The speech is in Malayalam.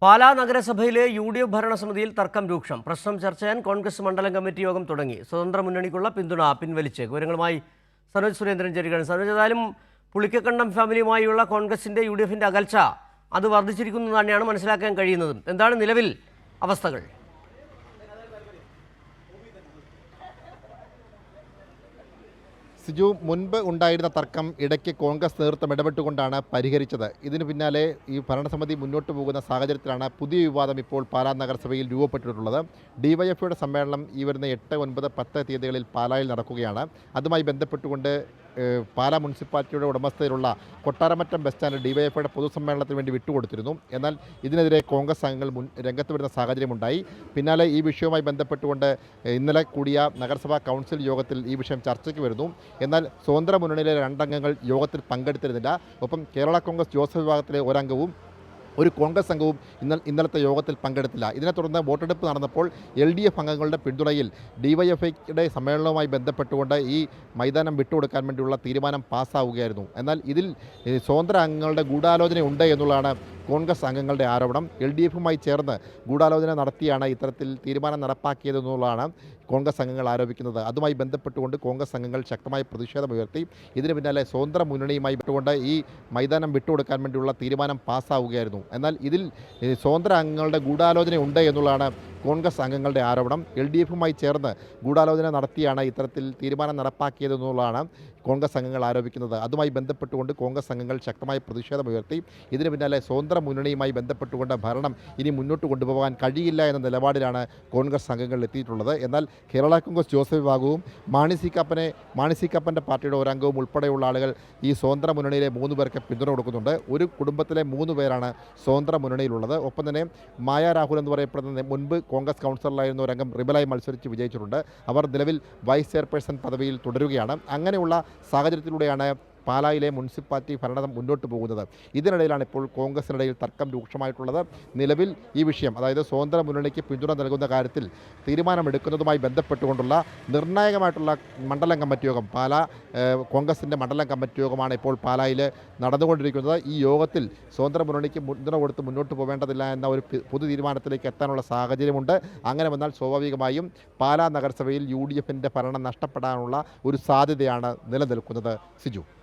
പാലാ നഗരസഭയിലെ യു.ഡി.എഫ് ഭരണസമിതിയിൽ തർക്കം രൂക്ഷം. പ്രശ്നം ചർച്ച ചെയ്യാൻ കോൺഗ്രസ് മണ്ഡലം കമ്മിറ്റി യോഗം തുടങ്ങി. സ്വതന്ത്ര മുന്നണിക്കുള്ള പിന്തുണ പിൻവലിച്ചേക്കും. വിവരങ്ങളുമായി സനോജ് സുരേന്ദ്രൻ ചേരുകയാണ്. സനോജ്, ഏതായാലും പുളിക്കക്കണ്ടം ഫാമിലിയുമായുള്ള കോൺഗ്രസിൻ്റെ യു.ഡി.എഫിൻ്റെ അകൽച്ച അത് വർദ്ധിച്ചിരിക്കുന്നു തന്നെയാണ് മനസ്സിലാക്കാൻ കഴിയുന്നത്. എന്താണ് നിലവിൽ അവസ്ഥകൾ? സിജു, മുൻപ് ഉണ്ടായിരുന്ന തർക്കം ഇടയ്ക്ക് കോൺഗ്രസ് നേതൃത്വം ഇടപെട്ടുകൊണ്ടാണ് പരിഹരിച്ചത്. ഇതിനു പിന്നാലെ ഈ ഭരണസമിതി മുന്നോട്ട് പോകുന്ന സാഹചര്യത്തിലാണ് പുതിയ വിവാദം ഇപ്പോൾ പാലാ നഗരസഭയിൽ രൂപപ്പെട്ടിട്ടുള്ളത്. ഡിവൈഎഫ്ഐയുടെ സമ്മേളനം ഈ വരുന്ന 8, 9, 10 തീയതികളിൽ പാലായിൽ നടക്കുകയാണ്. അതുമായി ബന്ധപ്പെട്ടുകൊണ്ട് പാലാ മുനിസിപ്പാലിറ്റിയുടെ ഉടമസ്ഥതയിലുള്ള കൊട്ടാരമറ്റം ബസ് സ്റ്റാൻഡ് ഡിവൈഎഫ്ഐയുടെ പൊതുസമ്മേളനത്തിന് വേണ്ടി വിട്ടുകൊടുത്തിരുന്നു. എന്നാൽ ഇതിനെതിരെ കോൺഗ്രസ് അംഗങ്ങൾ രംഗത്ത് വരുന്ന സാഹചര്യമുണ്ടായി. പിന്നാലെ ഈ വിഷയവുമായി ബന്ധപ്പെട്ടുകൊണ്ട് ഇന്നലെ കൂടിയ നഗരസഭാ കൗൺസിൽ യോഗത്തിൽ ഈ വിഷയം ചർച്ചയ്ക്ക് വരുന്നു. എന്നാൽ സ്വതന്ത്ര മുന്നണിയിലെ 2 അംഗങ്ങൾ യോഗത്തിൽ പങ്കെടുത്തിരുന്നില്ല. ഒപ്പം കേരള കോൺഗ്രസ് ജോസഫ് വിഭാഗത്തിലെ ഒരംഗവും ഒരു കോൺഗ്രസ് അംഗവും ഇന്നലത്തെ യോഗത്തിൽ പങ്കെടുത്തില്ല. ഇതിനെ തുടർന്ന് വോട്ടെടുപ്പ് നടന്നപ്പോൾ LDF അംഗങ്ങളുടെ പിന്തുണയിൽ ഡിവൈഎഫ്ഐയുടെ സമ്മേളനവുമായി ബന്ധപ്പെട്ടുകൊണ്ട് ഈ മൈതാനം വിട്ടുകൊടുക്കാൻ വേണ്ടിയുള്ള തീരുമാനം പാസ്സാവുകയായിരുന്നു. എന്നാൽ ഇതിൽ സ്വതന്ത്ര അംഗങ്ങളുടെ ഗൂഢാലോചന ഉണ്ട് എന്നുള്ളതാണ് കോൺഗ്രസ് അംഗങ്ങളുടെ ആരോപണം. LDFുമായി ചേർന്ന് ഗൂഢാലോചന നടത്തിയാണ് ഇത്തരത്തിൽ തീരുമാനം നടപ്പാക്കിയതെന്നുള്ളതാണ് കോൺഗ്രസ് അംഗങ്ങൾ ആരോപിക്കുന്നത്. അതുമായി ബന്ധപ്പെട്ടുകൊണ്ട് കോൺഗ്രസ് അംഗങ്ങൾ ശക്തമായ പ്രതിഷേധമുയർത്തി. ഇതിന് പിന്നാലെ സ്വതന്ത്ര മുന്നണിയുമായി വിട്ടുകൊണ്ട് ഈ മൈതാനം വിട്ടുകൊടുക്കാൻ വേണ്ടിയുള്ള തീരുമാനം പാസ്സാവുകയായിരുന്നു. എന്നാൽ ഇതിൽ സ്വതന്ത്ര അംഗങ്ങളുടെ ഗൂഢാലോചന ഉണ്ട് എന്നുള്ളതാണ് കോൺഗ്രസ് അംഗങ്ങളുടെ ആരോപണം. LDFുമായി ചേർന്ന് ഗൂഢാലോചന നടത്തിയാണ് ഇത്തരത്തിൽ തീരുമാനം നടപ്പാക്കിയതെന്നുള്ളതാണ് കോൺഗ്രസ് അംഗങ്ങൾ ആരോപിക്കുന്നത്. അതുമായി ബന്ധപ്പെട്ടുകൊണ്ട് കോൺഗ്രസ് അംഗങ്ങൾ ശക്തമായ പ്രതിഷേധമുയർത്തി. ഇതിന് പിന്നാലെ സ്വതന്ത്ര മുന്നണിയുമായി ബന്ധപ്പെട്ടുകൊണ്ട് ഭരണം ഇനി മുന്നോട്ട് കൊണ്ടുപോകാൻ കഴിയില്ല എന്ന നിലപാടിലാണ് കോൺഗ്രസ് അംഗങ്ങൾ എത്തിയിട്ടുള്ളത്. എന്നാൽ കേരള കോൺഗ്രസ് ജോസഫ് വിഭാഗവും മാണി സി കാപ്പൻ്റെ പാർട്ടിയുടെ ഒരംഗവും ഉൾപ്പെടെയുള്ള ആളുകൾ ഈ സ്വതന്ത്ര മുന്നണിയിലെ 3 പേർക്ക് പിന്തുണ കൊടുക്കുന്നുണ്ട്. ഒരു കുടുംബത്തിലെ 3 പേരാണ് സ്വതന്ത്ര മുന്നണിയിലുള്ളത്. ഒപ്പം തന്നെ മായ രാഹുൽ എന്ന് പറയപ്പെടുന്ന മുൻപ് കോൺഗ്രസ് കൗൺസിലറായിരുന്ന ഒരംഗം റിബലായി മത്സരിച്ച് വിജയിച്ചിട്ടുണ്ട്. അവർ നിലവിൽ വൈസ് ചെയർപേഴ്സൺ പദവിയിൽ തുടരുകയാണ്. അങ്ങനെയുള്ള സാഹചര്യത്തിലൂടെയാണ് പാലായിലെ മുനിസിപ്പാലിറ്റി ഭരണം മുന്നോട്ട് പോകുന്നത്. ഇതിനിടയിലാണ് ഇപ്പോൾ കോൺഗ്രസിനിടയിൽ തർക്കം രൂക്ഷമായിട്ടുള്ളത്. നിലവിൽ ഈ വിഷയം, അതായത് സ്വതന്ത്ര മുന്നണിക്ക് പിന്തുണ നൽകുന്ന കാര്യത്തിൽ തീരുമാനമെടുക്കുന്നതുമായി ബന്ധപ്പെട്ടുകൊണ്ടുള്ള നിർണായകമായിട്ടുള്ള മണ്ഡലം കമ്മിറ്റി യോഗം, പാലാ കോൺഗ്രസിൻ്റെ മണ്ഡലം കമ്മിറ്റി യോഗമാണ് ഇപ്പോൾ പാലായിൽ നടന്നുകൊണ്ടിരിക്കുന്നത്. ഈ യോഗത്തിൽ സ്വതന്ത്ര മുന്നണിക്ക് പിന്തുണ കൊടുത്ത് മുന്നോട്ട് പോവേണ്ടതില്ല എന്ന ഒരു പൊതു തീരുമാനത്തിലേക്ക് എത്താനുള്ള സാഹചര്യമുണ്ട്. അങ്ങനെ വന്നാൽ സ്വാഭാവികമായും പാലാ നഗരസഭയിൽ UDFിൻ്റെ ഭരണം നഷ്ടപ്പെടാനുള്ള ഒരു സാധ്യതയാണ് നിലനിൽക്കുന്നത്. സിജു.